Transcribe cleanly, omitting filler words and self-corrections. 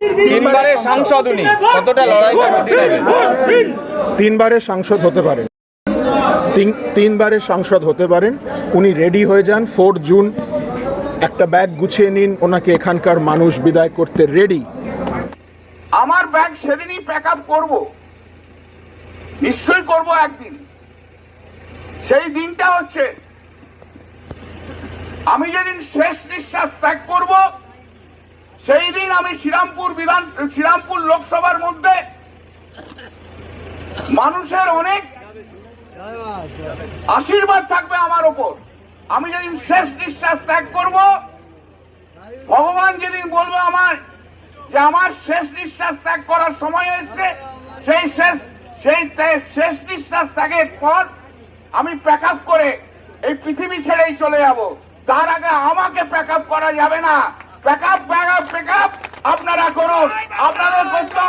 তিনবারের সাংসদ উনি, কতটা লড়াইটা কঠিন হবে? তিনবারের সাংসদ হতে পারেন, তিনবারের সাংসদ হতে পারেন। উনি রেডি হয়ে যান। 4 জুন একটা ব্যাগ গুছিয়ে নিন, ওনাকে এখানকার মানুষ বিদায় করতে রেডি। আমার ব্যাগ সেদিনই প্যাক আপ করবো, নিশ্চয়ই করবো একদিন। সেই দিনটা হচ্ছে আমি যেদিন শেষ নিঃশ্বাস ত্যাগ করব, সেই দিন আমি শ্রীরামপুর লোকসভার মধ্যে মানুষের অনেক আশীর্বাদ থাকবে আমার ওপর। আমি যেদিন শেষ নিঃশ্বাস ত্যাগ করব, ভগবান যেদিন বলবো আমার যে আমার শেষ নিঃশ্বাস ত্যাগ করার সময় এসছে, সেই শেষ নিঃশ্বাস ত্যাগের পর আমি প্যাক আপ করে এই পৃথিবী ছেড়েই চলে যাব। তার আগে আমাকে প্যাক আপ করা যাবে না। প্যাক আপ আপনারা করুন, আপনাদের করতে